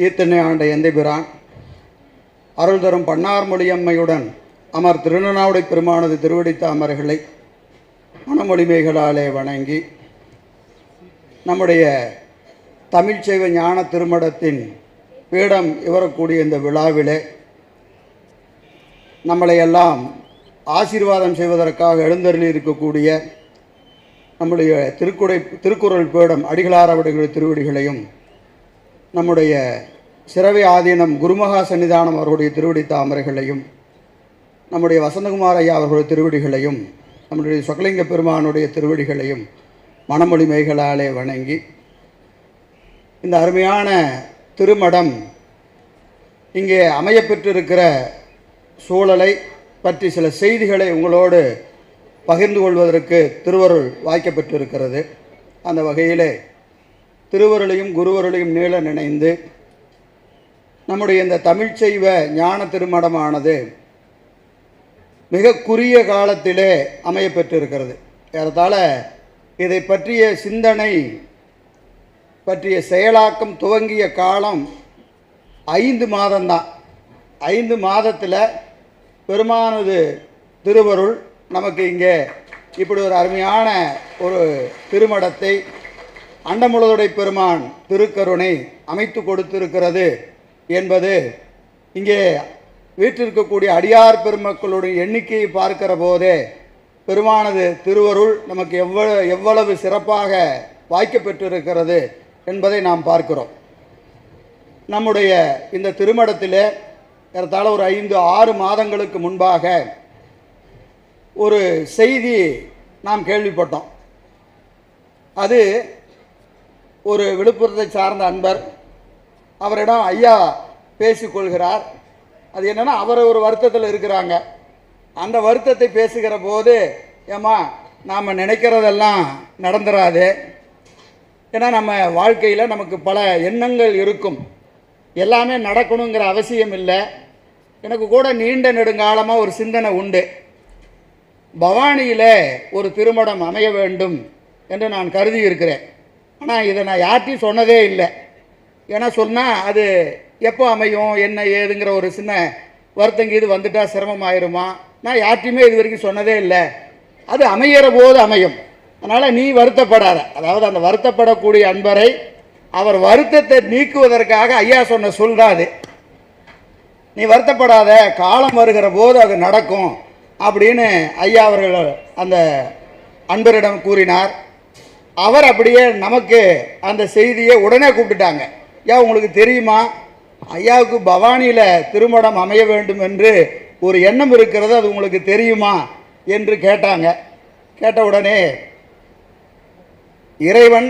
ஈத்தனை ஆண்ட எந்தைபிரான் அருள் தரும் பன்னார்மொழியம்மையுடன் அமர் திருநனாவுடை பெருமானது திருவடித்த அமர்களை மனமொழிமைகளாலே வணங்கி நம்முடைய தமிழ்ச்சைவ ஞான திருமடத்தின் பீடம் இவரக்கூடிய இந்த விழாவிலே நம்மளையெல்லாம் ஆசீர்வாதம் செய்வதற்காக எழுந்தருளி இருக்கக்கூடிய நம்முடைய திருக்குறள் பீடம் அடிகளாரவடைய திருவடிகளையும் நம்முடைய சிரவை ஆதீனம் குருமகா சன்னிதானம் அவர்களுடைய திருவடி தாமரைகளையும் நம்முடைய வசந்தகுமார் ஐயா அவர்களுடைய திருவடிகளையும் நம்முடைய சொக்கலிங்க பெருமானுடைய திருவடிகளையும் மனமொழி மைகளாலே வணங்கி இந்த அருமையான திருமடம் இங்கே அமையப்பெற்றிருக்கிற சூழலை பற்றி சில செய்திகளை உங்களோடு பகிர்ந்து கொள்வதற்கு திருவருள் வாய்க்கப்பெற்றிருக்கிறது. அந்த வகையிலே திருவருளையும் குருவருளையும் நீள நினைந்து நம்முடைய இந்த தமிழ்ச்சைவ ஞான திருமடமானது மிக குறுகிய காலத்திலே அமையப்பெற்றிருக்கிறது. ஏறத்தாழ இதை பற்றிய சிந்தனை பற்றிய செயலாக்கம் துவங்கிய காலம் 5 மாதம்தான். 5 மாதத்தில் பெருமானது திருவருள் நமக்கு இங்கே இப்படி ஒரு அருமையான ஒரு திருமடத்தை அண்டமுழுதுடை பெருமான் திருக்கருணை அமைத்து கொடுத்திருக்கிறது என்பது இங்கே வீற்றிருக்கக்கூடிய அடியார் பெருமக்களுடைய எண்ணிக்கையை பார்க்கிற போதே பெருமானது திருவருள் நமக்கு எவ்வளவு சிறப்பாக வாய்க்கப்பெற்றிருக்கிறது என்பதை நாம் பார்க்கிறோம். நம்முடைய இந்த திருமடத்திலே ஏறத்தாழ ஒரு 5-6 மாதங்களுக்கு முன்பாக ஒரு செய்தி நாம் கேள்விப்பட்டோம். அது ஒரு விழுப்புரத்தை சார்ந்த அன்பர் அவரிடம் ஐயா பேசிக்கொள்கிறார். அது என்னென்னா அவர் ஒரு வருத்தத்தில் இருக்கிறாங்க. அந்த வருத்தத்தை பேசுகிற போது ஏம்மா நாம் நினைக்கிறதெல்லாம் நடந்துராது. ஏன்னா நம்ம வாழ்க்கையில் நமக்கு பல எண்ணங்கள் இருக்கும், எல்லாமே நடக்கணுங்கிற அவசியம் இல்லை. எனக்கு கூட நீண்ட நெடுங்காலமாக ஒரு சிந்தனை உண்டு, பவானியில் ஒரு திருமடம் அமைய வேண்டும் என்று நான் கருதி இருக்கிறேன். ஆனால் இதை நான் யார்ட்டையும் சொன்னதே இல்லை. ஏன்னா சொன்னால் அது எப்போ அமையும் என்ன ஏதுங்கிற ஒரு சின்ன வருத்தங்க இது வந்துட்டால் சிரமமாயிருமா, நான் யார்ட்டையுமே இது வரைக்கும் சொன்னதே இல்லை. அது அமையிற போது அமையும், அதனால் நீ வருத்தப்படாத. அதாவது அந்த வருத்தப்படக்கூடிய அன்பரை அவர் வருத்தத்தை நீக்குவதற்காக ஐயா சொன்ன சொல்றாது, நீ வருத்தப்படாத, காலம் வருகிற போது அது நடக்கும் அப்படின்னு ஐயா அவர்கள் அந்த அன்பரிடம் கூறினார். அவர் அப்படியே நமக்கு அந்த செய்தியை உடனே கூப்பிட்டுட்டாங்க. ஐயா உங்களுக்கு தெரியுமா, ஐயாவுக்கு பவானியில் திருமணம் அமைய வேண்டும் என்று ஒரு எண்ணம் இருக்கிறது, அது உங்களுக்கு தெரியுமா என்று கேட்டாங்க. கேட்ட உடனே இறைவன்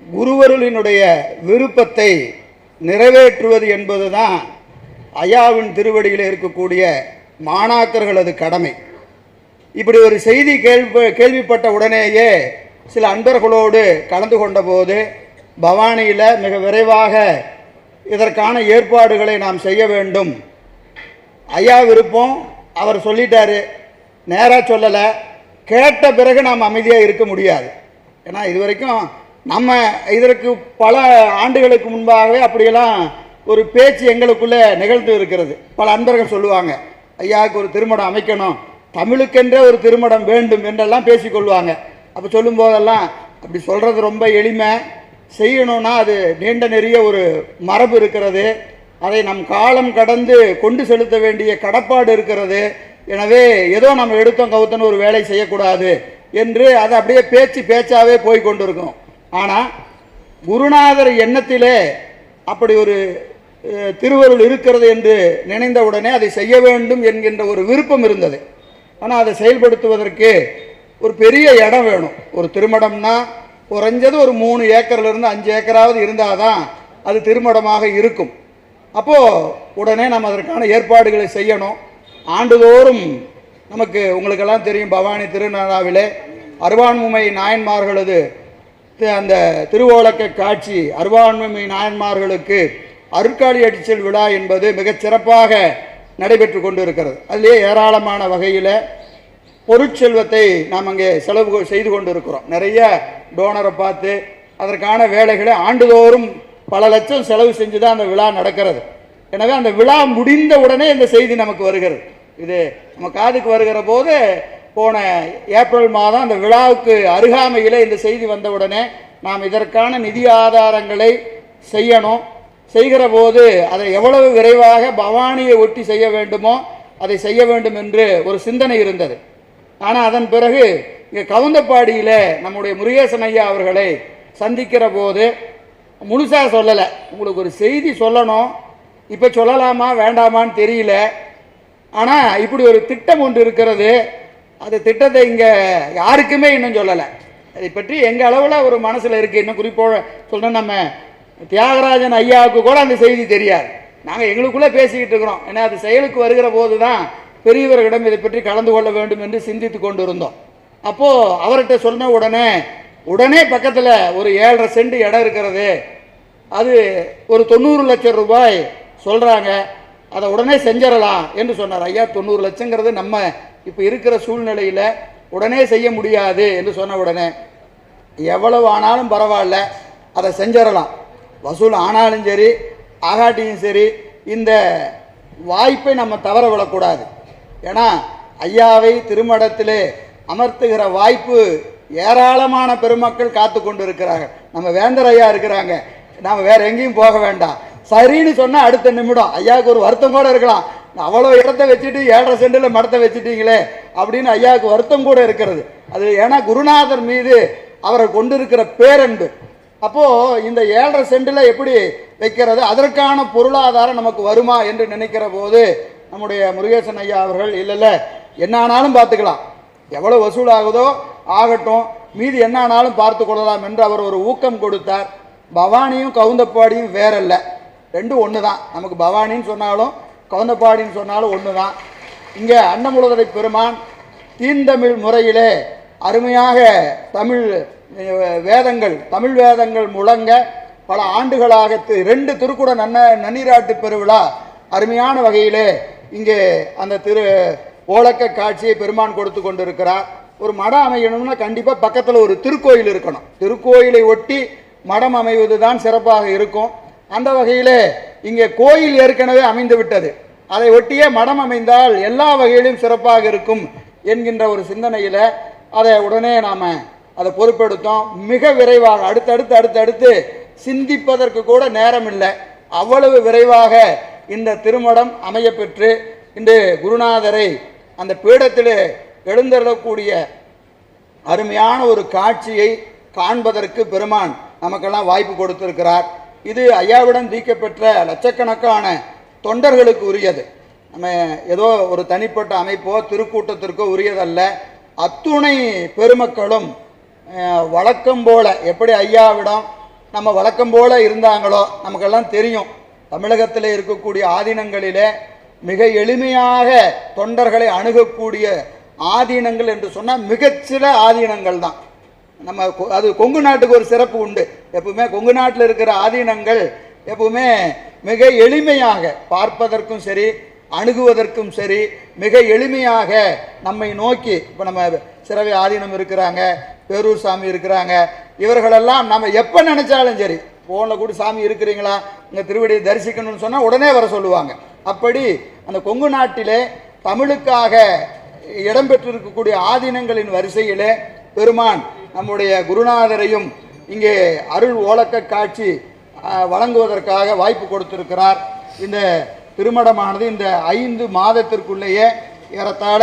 குருவருளினுடைய விருப்பத்தை நிறைவேற்றுவது என்பது தான் ஐயாவின் திருவடியில் இருக்கக்கூடிய மாணாக்கர்களது கடமை. இப்படி ஒரு செய்தி கேள்விப்பட்ட உடனேயே சில அன்பர்களோடு கலந்து கொண்ட போது பவானியில் மிக விரைவாக இதற்கான ஏற்பாடுகளை நாம் செய்ய வேண்டும். ஐயா விருப்பம் அவர் சொல்லிட்டாரு, நேராக சொல்லலை. கேட்ட பிறகு நாம் அமைதியாக இருக்க முடியாது. ஏன்னா இது வரைக்கும் நம்ம இதற்கு பல ஆண்டுகளுக்கு முன்பாகவே அப்படியெல்லாம் ஒரு பேச்சு எங்களுக்குள்ளே நிகழ்ந்து இருக்கிறது. பல அன்பர்கள் சொல்லுவாங்க, ஐயாவுக்கு ஒரு திருமணம் அமைக்கணும், தமிழுக்கென்றே ஒரு திருமணம் வேண்டும் என்றெல்லாம் பேசிக்கொள்வாங்க. அப்போ சொல்லும்போதெல்லாம் அப்படி சொல்கிறது ரொம்ப எளிமை, செய்யணும்னா அது நீண்ட நெறிய ஒரு மரபு இருக்கிறது, அதை நம் காலம் கடந்து கொண்டு செலுத்த வேண்டிய கடப்பாடு இருக்கிறது. எனவே ஏதோ நம்ம எடுத்தோம் கவுத்தன்னு ஒரு வேலை செய்யக்கூடாது என்று அது அப்படியே பேச்சாவே போய் கொண்டிருக்கும். ஆனால் குருநாதர் எண்ணத்திலே அப்படி ஒரு திருவருள் இருக்கிறது என்று நினைந்தவுடனே அதை செய்ய வேண்டும் என்கின்ற ஒரு விருப்பம் இருந்தது. ஆனால் அதை செயல்படுத்துவதற்கு ஒரு பெரிய இடம் வேணும். ஒரு திருமணம்னா குறைஞ்சது ஒரு 3 ஏக்கர்லேருந்து 5 ஏக்கராவது இருந்தால் தான் அது திருமணமாக இருக்கும். அப்போது உடனே நம்ம அதற்கான ஏற்பாடுகளை செய்யணும். ஆண்டுதோறும் நமக்கு உங்களுக்கெல்லாம் தெரியும், பவானி திருநாளாவிலே அருவான்முமை நாயன்மார்களது அந்த திருவோலக்க காட்சி, அருவான்முமை நாயன்மார்களுக்கு அருட்காளி அடிச்சல் விழா என்பது மிகச் சிறப்பாக நடைபெற்று கொண்டு இருக்கிறது. அதிலே ஏராளமான வகையில் பொருட்செல்வத்தை நாம் அங்கே செலவு செய்து கொண்டு இருக்கிறோம். நிறைய டோனரை பார்த்து அதற்கான வேலைகளை ஆண்டுதோறும் பல லட்சம் செலவு செஞ்சு தான் அந்த விழா நடக்கிறது. எனவே அந்த விழா முடிந்த உடனே இந்த செய்தி நமக்கு வருகிறது. இது நம்ம காதுக்கு வருகிற போது போன ஏப்ரல் மாதம் அந்த விழாவுக்கு அருகாமையில் இந்த செய்தி வந்தவுடனே நாம் இதற்கான நிதி ஆதாரங்களை செய்யணும். செய்கிற போது அதை எவ்வளவு விரைவாக பவானியை ஒட்டி செய்ய வேண்டுமோ அதை செய்ய வேண்டும் என்று ஒரு சிந்தனை இருந்தது. ஆனால் அதன் பிறகு இங்கே கவுந்தப்பாடியில் நம்முடைய முருகேசன் ஐயா அவர்களை சந்திக்கிற போது முழுசாக சொல்லலை. உங்களுக்கு ஒரு செய்தி சொல்லணும், இப்போ சொல்லலாமா வேண்டாமான்னு தெரியல, ஆனால் இப்படி ஒரு திட்டம் ஒன்று இருக்கிறது, அந்த திட்டத்தை இங்கே யாருக்குமே இன்னும் சொல்லலை. அதை பற்றி எங்கள் அளவில் ஒரு மனசில் இருக்குது. இன்னும் குறிப்பாக சொல்லணும், நம்ம தியாகராஜன் ஐயாவுக்கு கூட அந்த செய்தி தெரியாது. நாங்கள் எங்களுக்குள்ளே பேசிக்கிட்டு இருக்கிறோம். ஏன்னா அது செயலுக்கு வருகிற போது தான் பெரியவர்களிடம் இதை பற்றி கலந்து கொள்ள வேண்டும் என்று சிந்தித்து கொண்டு இருந்தோம். அப்போது அவர்கிட்ட சொன்ன உடனே பக்கத்தில் ஒரு 7.5 சென்ட் இடம் இருக்கிறது, அது ஒரு 90 லட்சம் ரூபாய் சொல்கிறாங்க, அதை உடனே செஞ்சிடலாம் என்று சொன்னார். ஐயா 90 லட்சங்கிறது நம்ம இப்போ இருக்கிற சூழ்நிலையில் உடனே செய்ய முடியாது என்று சொன்ன உடனே எவ்வளவு ஆனாலும் பரவாயில்ல, அதை செஞ்சிடலாம், வசூல் ஆனாலும் சரி ஆகாட்டியும் சரி, இந்த வாய்ப்பை நம்ம தவற விடக்கூடாது. ஏன்னா ஐயாவை திருமடத்திலே அமர்த்துகிற வாய்ப்பு ஏராளமான பெருமக்கள் காத்து கொண்டு இருக்கிறார்கள். நம்ம வேந்தர் ஐயா இருக்கிறாங்க, நாம் வேற எங்கேயும் போக வேண்டாம். சரின்னு சொன்னால் அடுத்த நிமிடம் ஐயாவுக்கு ஒரு வருத்தம் கூட இருக்கலாம், அவ்வளோ இடத்த வச்சுட்டு 7.5 சென்டில் மடத்தை வச்சுட்டீங்களே அப்படின்னு ஐயாவுக்கு வருத்தம் கூட இருக்கிறது. அது ஏன்னா குருநாதர் மீது அவரை கொண்டிருக்கிற பேரன்பு. அப்போது இந்த 7.5 சென்டில் எப்படி வைக்கிறது, அதற்கான பொருளாதாரம் நமக்கு வருமா என்று நினைக்கிற போது நம்முடைய முருகேசன் ஐயா அவர்கள் இல்லை என்ன ஆனாலும் பார்த்துக்கலாம், எவ்வளோ வசூல் ஆகுதோ ஆகட்டும், மீதி என்ன ஆனாலும் பார்த்து கொள்ளலாம் என்று அவர் ஒரு ஊக்கம் கொடுத்தார். பவானியும் கவுந்தப்பாடியும் வேறல்ல, ரெண்டும் ஒன்று தான். நமக்கு பவானின்னு சொன்னாலும் கவுந்தப்பாடின்னு சொன்னாலும் ஒன்று தான். இங்கே அன்னமுலகரை பெருமான் தீந்தமிழ் முறையிலே அருமையாக தமிழ் வேதங்கள் முழங்க பல ஆண்டுகளாக 2 திருக்குட நன்னீராட்டு பெருவிழா அருமையான வகையிலே இங்கே அந்த ஓலக்க காட்சியை பெருமான் கொடுத்து கொண்டிருக்கிறார். ஒரு மடம் அமையணும்னா கண்டிப்பாக பக்கத்தில் ஒரு திருக்கோயில் இருக்கணும். திருக்கோயிலை ஒட்டி மடம் அமைவது தான் சிறப்பாக இருக்கும். அந்த வகையில் இங்கே கோயில் ஏற்கனவே அமைந்து விட்டது, அதை ஒட்டியே மடம் அமைந்தால் எல்லா வகையிலும் சிறப்பாக இருக்கும் என்கின்ற ஒரு சிந்தனையில் அதை உடனே நாம் அதை பொறுப்பெடுத்தோம். மிக விரைவாக அடுத்தடுத்து சிந்திப்பதற்கு கூட நேரம் இல்லை, அவ்வளவு விரைவாக இந்த திருமடம் அமைய பெற்று இன்று குருநாதரை அந்த பீடத்தில் எழுந்தருளக்கூடிய அருமையான ஒரு காட்சியை காண்பதற்கு பெருமான் நமக்கெல்லாம் வாய்ப்பு கொடுத்திருக்கிறார். இது ஐயாவிடம் தீக்கப்பெற்ற லட்சக்கணக்கான தொண்டர்களுக்கு உரியது. நம்ம ஏதோ ஒரு தனிப்பட்ட அமைப்போ திருக்கூட்டத்திற்கோ உரியதல்ல. அத்துணை பெருமக்களும் வழக்கம் போல எப்படி ஐயாவிடம் நம்ம வழக்கம் போல இருந்தாங்களோ நமக்கெல்லாம் தெரியும். தமிழகத்தில் இருக்கக்கூடிய ஆதீனங்களிலே மிக எளிமையாக தொண்டர்களை அணுகக்கூடிய ஆதீனங்கள் என்று சொன்னால் மிகச்சில ஆதீனங்கள் தான். நம்ம அது கொங்கு நாட்டுக்கு ஒரு சிறப்பு உண்டு. எப்பவுமே கொங்கு நாட்டில் இருக்கிற ஆதீனங்கள் எப்பவுமே மிக எளிமையாக பார்ப்பதற்கும் சரி அணுகுவதற்கும் சரி மிக எளிமையாக நம்மை நோக்கி, இப்போ நம்ம சிறவை ஆதீனம் இருக்கிறாங்க, பேரூர் சாமி இருக்கிறாங்க, இவர்களெல்லாம் நம்ம எப்போ நினச்சாலும் சரி ஃபோனில் கூட சாமி இருக்கிறீங்களா உங்கள் திருவடியை தரிசிக்கணும்னு சொன்னால் உடனே வர சொல்லுவாங்க. அப்படி அந்த கொங்கு நாட்டிலே தமிழுக்காக இடம்பெற்றிருக்கக்கூடிய ஆதீனங்களின் வரிசையிலே பெருமான் நம்முடைய குருநாதரையும் இங்கே அருள் ஓலக்க காட்சி வழங்குவதற்காக வாய்ப்பு கொடுத்திருக்கிறார். இந்த திருமடமானது இந்த 5 மாதத்திற்குள்ளேயே ஏறத்தாழ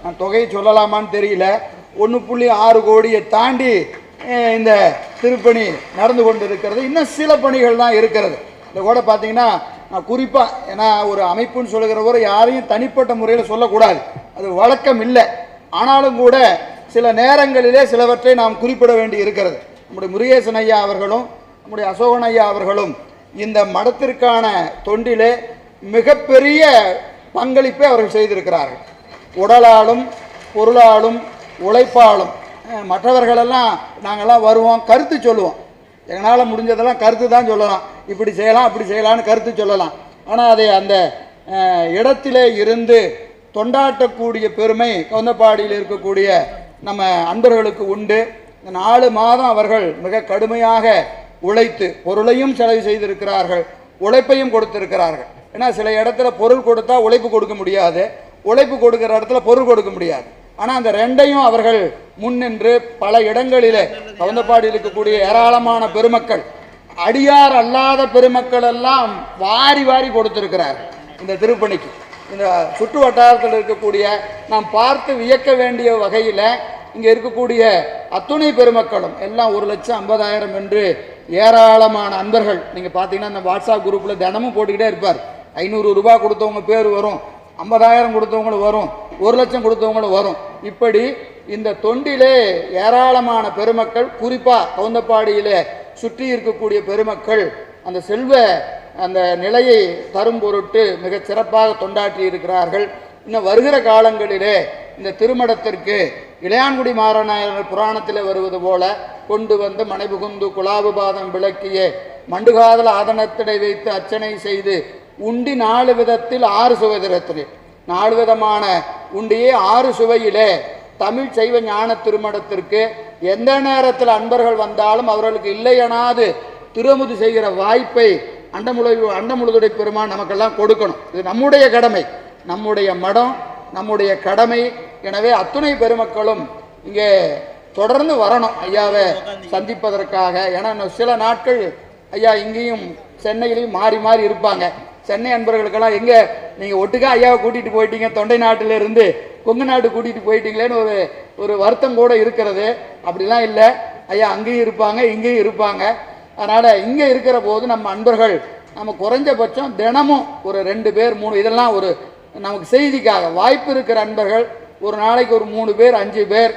நான் தொகையை சொல்லலாமான்னு தெரியல, 1.6 கோடியை தாண்டி இந்த திருப்பணி நடந்து கொண்டு இருக்கிறது. இன்னும் சில பணிகள் தான் இருக்கிறது. இந்த கூட பார்த்தீங்கன்னா நான் குறிப்பாக, ஏன்னா ஒரு அமைப்புன்னு சொல்லுகிறவரை யாரையும் தனிப்பட்ட முறையில் சொல்லக்கூடாது, அது வழக்கம் இல்லை. ஆனாலும் கூட சில நேரங்களிலே சிலவற்றை நாம் குறிப்பிட வேண்டி இருக்கிறது. நம்முடைய முருகேசன் ஐயா அவர்களும் நம்முடைய அசோகன் ஐயா அவர்களும் இந்த மடத்திற்கான தொண்டிலே மிகப்பெரிய பங்களிப்பை அவர்கள் செய்திருக்கிறார்கள். உடலாலும் பொருளாலும் உழைப்பாலும். மற்றவர்களெல்லாம் நாங்கள்லாம் வருவோம், கருத்து சொல்லுவோம், எங்களால் முடிஞ்சதெல்லாம் கருத்து தான் சொல்லலாம், இப்படி செய்யலாம் அப்படி செய்யலான்னு கருத்து சொல்லலாம். ஆனால் அதை அந்த இடத்திலே இருந்து தொண்டாட்டக்கூடிய பெருமை கவுந்தப்பாடியில் இருக்கக்கூடிய நம்ம அன்பர்களுக்கு உண்டு. இந்த 4 மாதம் அவர்கள் மிக கடுமையாக உழைத்து பொருளையும் செலவு செய்திருக்கிறார்கள், உழைப்பையும் கொடுத்திருக்கிறார்கள். ஏன்னா சில இடத்துல பொருள் கொடுத்தா உழைப்பு கொடுக்க முடியாது, உழைப்பு கொடுக்கிற இடத்துல பொருள் கொடுக்க முடியாது. ஆனால் அந்த ரெண்டையும் அவர்கள் முன்னின்று பல இடங்களிலே கவுந்தப்பாடியில் இருக்கக்கூடிய ஏராளமான பெருமக்கள், அடியார் அல்லாத பெருமக்கள் எல்லாம் வாரி வாரி கொடுத்திருக்கிறார் இந்த திருப்பணிக்கு. இந்த சுற்று வட்டாரத்தில் இருக்கக்கூடிய நாம் பார்த்து வியக்க வேண்டிய வகையில் இங்கே இருக்கக்கூடிய அத்துணை பெருமக்களும் எல்லாம் 1,50,000 என்று ஏராளமான அன்பர்கள். நீங்கள் பார்த்தீங்கன்னா இந்த வாட்ஸ்அப் குரூப்பில் தினமும் போட்டுக்கிட்டே இருப்பார். 500 ரூபாய் கொடுத்தவங்க பேர் வரும், 50,000 கொடுத்தவங்களும் வரும், 1,00,000 கொடுத்தவங்களும் வரும். இப்படி இந்த தொண்டிலே ஏராளமான பெருமக்கள், குறிப்பாக கவுந்தப்பாடியிலே சுற்றி இருக்கக்கூடிய பெருமக்கள் அந்த செல்வ அந்த நிலையை தரும் பொருட்டு மிகச் சிறப்பாக தொண்டாற்றி இருக்கிறார்கள். இன்னும் வருகிற காலங்களிலே இந்த திருமடத்திற்கு இளையான்குடி மாறனாயர் புராணத்தில் வருவது போல கொண்டு வந்து மனைபுகுந்து குலாபுபாதம் விளக்கிய மண்டுகாதல் ஆதனத்திடை வைத்து அர்ச்சனை செய்து உண்டி 4 விதத்தில் 6 சுவைதிரத்திலே 4 விதமான உண்டியே 6 சுவையிலே தமிழ் சைவ ஞான திருமடத்திற்கு எந்த நேரத்தில் அன்பர்கள் வந்தாலும் அவர்களுக்கு இல்லையனாது திருமுது செய்கிற வாய்ப்பை அண்டமுழுதுடை பெருமான் நமக்கெல்லாம் கொடுக்கணும். இது நம்முடைய கடமை, நம்முடைய மடம், நம்முடைய கடமை. எனவே அத்துணை பெருமக்களும் இங்கே தொடர்ந்து வரணும் ஐயாவை சந்திப்பதற்காக. ஏன்னா சில நாட்கள் ஐயா இங்கேயும் சென்னையிலையும் மாறி மாறி இருப்பாங்க. சென்னை அன்பர்களுக்கெல்லாம் எங்கே நீங்கள் ஒட்டுக்கா ஐயாவை கூட்டிகிட்டு போயிட்டீங்க, தொண்டை நாட்டிலிருந்து கொங்கு நாட்டு கூட்டிகிட்டு போயிட்டீங்களேன்னு ஒரு வருத்தம் கூட இருக்கிறது. அப்படிலாம் இல்லை, ஐயா அங்கேயும் இருப்பாங்க இங்கேயும் இருப்பாங்க. அதனால் இங்கே இருக்கிற போது நம்ம அன்பர்கள் நம்ம குறைஞ்சபட்சம் தினமும் ஒரு 2 பேர் 3 இதெல்லாம் ஒரு நமக்கு செய்திக்காக வாய்ப்பு இருக்கிற அன்பர்கள் ஒரு நாளைக்கு ஒரு 3 பேர் 5 பேர்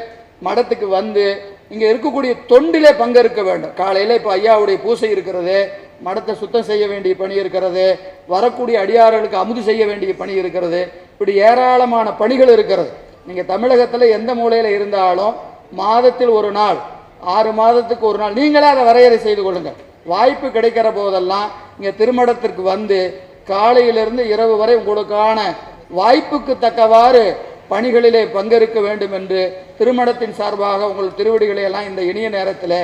மடத்துக்கு வந்து இங்கே இருக்கக்கூடிய தொண்டிலே பங்கெடுக்க வேண்டும். காலையில் இப்போ ஐயாவுடைய பூசை இருக்கிறது, மடத்தை சுத்தம் செய்ய வேண்டிய பணி இருக்கிறது, வரக்கூடிய அடியார்களுக்கு அமுது செய்ய வேண்டிய பணி இருக்கிறது. இப்படி ஏராளமான பணிகள் இருக்கிறது. நீங்கள் தமிழகத்தில் எந்த மூலையில் இருந்தாலும் மாதத்தில் ஒரு நாள், 6 மாதத்துக்கு ஒரு நாள் நீங்களே அதை வரையறை செய்து கொள்ளுங்கள். வாய்ப்பு கிடைக்கிற போதெல்லாம் இங்கே திருமடத்திற்கு வந்து காலையிலிருந்து இரவு வரை உங்களுக்கான வாய்ப்புக்கு தக்கவாறு பணிகளிலே பங்கெடுக்க வேண்டும் என்று திருமணத்தின் சார்பாக உங்கள் திருவடிகளை எல்லாம் இந்த இனிய நேரத்தில்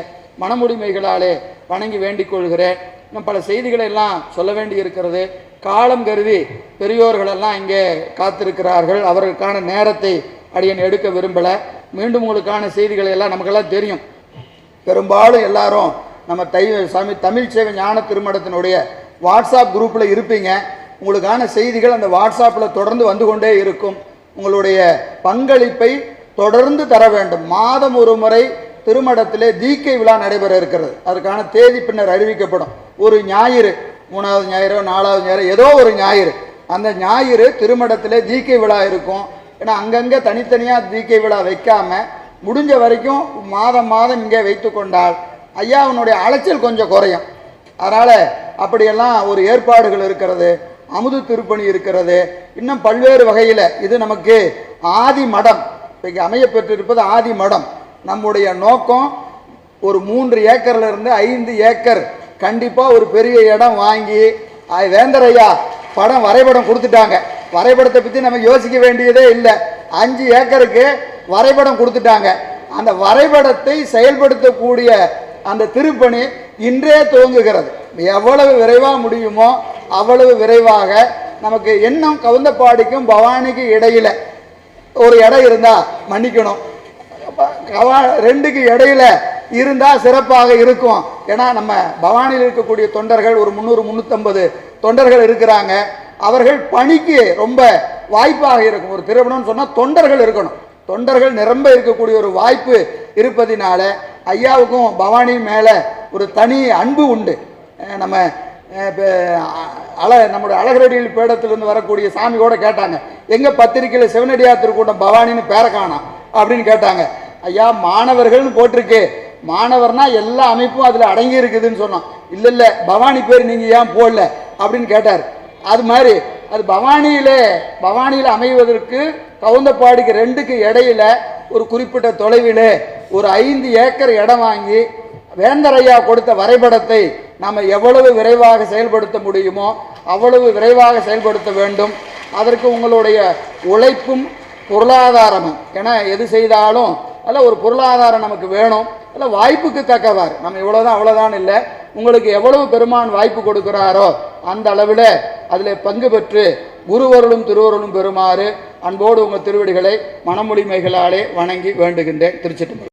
மனமுடிமைகளாலே வணங்கி வேண்டிக் கொள்கிறேன். இன்னும் பல செய்திகளை எல்லாம் சொல்ல வேண்டி இருக்கிறது. காலம் கருதி பெரியோர்களெல்லாம் இங்கே காத்திருக்கிறார்கள். அவர்களுக்கான நேரத்தை அடியன் எடுக்க விரும்பலை. மீண்டும் உங்களுக்கான செய்திகளை எல்லாம் நமக்கெல்லாம் தெரியும். பெரும்பாலும் எல்லாரும் நம்ம தமிழ் சேவை ஞான திருமணத்தினுடைய வாட்ஸ்அப் குரூப்பில் இருப்பீங்க. உங்களுக்கான செய்திகள் அந்த வாட்ஸ்அப்பில் தொடர்ந்து வந்து கொண்டே இருக்கும். உங்களுடைய பங்களிப்பை தொடர்ந்து தர வேண்டும். மாதம் ஒரு முறை திருமடத்திலே தீக்கை விழா நடைபெற இருக்கிறது. அதற்கான தேதி பின்னர் அறிவிக்கப்படும். ஒரு ஞாயிறு, 3வது ஞாயிறோ 4வது ஞாயிறோ ஏதோ ஒரு ஞாயிறு, அந்த ஞாயிறு திருமடத்திலே தீக்கை விழா இருக்கும். ஏன்னா அங்கங்கே தனித்தனியாக தீக்கை விழா வைக்காமல் முடிஞ்ச வரைக்கும் மாதம் மாதம் இங்கே வைத்து கொண்டால் ஐயாவினுடைய அலைச்சல் கொஞ்சம் குறையும். அதனால் அப்படியெல்லாம் ஒரு ஏற்பாடுகள் இருக்கிறது. அமுது திருப்பணி இருக்கிறது. இன்னும் பல்வேறு வகையில் இது நமக்கு ஆதி மடம் இன்றைக்கு அமைய பெற்றிருப்பது ஆதி மடம். நம்முடைய நோக்கம் ஒரு 3 ஏக்கர்லேருந்து 5 ஏக்கர் கண்டிப்பாக ஒரு பெரிய இடம் வாங்கி வேந்தரையா படம் வரைபடம் கொடுத்துட்டாங்க. வரைபடத்தை பற்றி நம்ம யோசிக்க வேண்டியதே இல்லை. 5 ஏக்கருக்கு வரைபடம் கொடுத்துட்டாங்க. அந்த வரைபடத்தை செயல்படுத்தக்கூடிய அந்த திருப்பணி இன்றே துவங்குகிறது. எவ்வளவு விரைவாக முடியுமோ அவ்வளவு விரைவாக நமக்கு இன்னும் கவுந்தப்பாடிக்கும் பவானிக்கு இடையில் ஒரு இடம் இருந்தால் மன்னிக்கணும், 2க்கு இடையில இருந்தால் சிறப்பாக இருக்கும். ஏன்னா நம்ம பவானியில் இருக்கக்கூடிய தொண்டர்கள் ஒரு 300-350 தொண்டர்கள் இருக்கிறாங்க. அவர்கள் பணிக்கு ரொம்ப வாய்ப்பாக இருக்கும். ஒரு திருமணம்னு சொன்னால் தொண்டர்கள் இருக்கணும். தொண்டர்கள் நிரம்ப இருக்கக்கூடிய ஒரு வாய்ப்பு இருப்பதினால ஐயாவுக்கும் பவானி மேலே ஒரு தனி அன்பு உண்டு. நம்ம நம்முடைய அழகரடியில் பீடத்திலிருந்து வரக்கூடிய சாமி கூட கேட்டாங்க, எங்கள் பத்திரிக்கையில் சிவனடியார் திருக்கூட்டம் பவானின்னு பேரை காணோம் அப்படின்னு கேட்டாங்க. ஐயா மாணவர்கள்னு போட்டிருக்கு, மாணவர்னா எல்லா அமைப்பும் அதில் அடங்கி இருக்குதுன்னு சொன்னோம். இல்லை பவானி பேர் நீங்கள் ஏன் போடல அப்படின்னு கேட்டார். அது மாதிரி அது பவானியில் அமைவதற்கு கவுந்தப்பாடிக்கு 2க்கு இடையில ஒரு குறிப்பிட்ட தொலைவில் ஒரு 5 ஏக்கர் இடம் வாங்கி வேந்தரையா கொடுத்த வரைபடத்தை நாம் எவ்வளவு விரைவாக செயல்படுத்த முடியுமோ அவ்வளவு விரைவாக செயல்படுத்த வேண்டும். அதற்கு உங்களுடைய உழைப்பும் பொருளாதாரமும், ஏன்னா எது செய்தாலும் அதில் ஒரு பொருளாதாரம் நமக்கு வேணும். அதில் வாய்ப்புக்கு தக்கவாறு நம்ம இவ்வளோதான் அவ்வளோதான் இல்லை, உங்களுக்கு எவ்வளவு பெருமான் வாய்ப்பு கொடுக்கிறாரோ அந்த அளவில் அதில் பங்கு பெற்று குருவருளும் திருவருளும் பெறுமாறு அன்போடு உங்கள் திருவடிகளை மனமொழிமைகளாலே வணங்கி வேண்டுகின்றேன். திருச்சிற்றம்பலம்.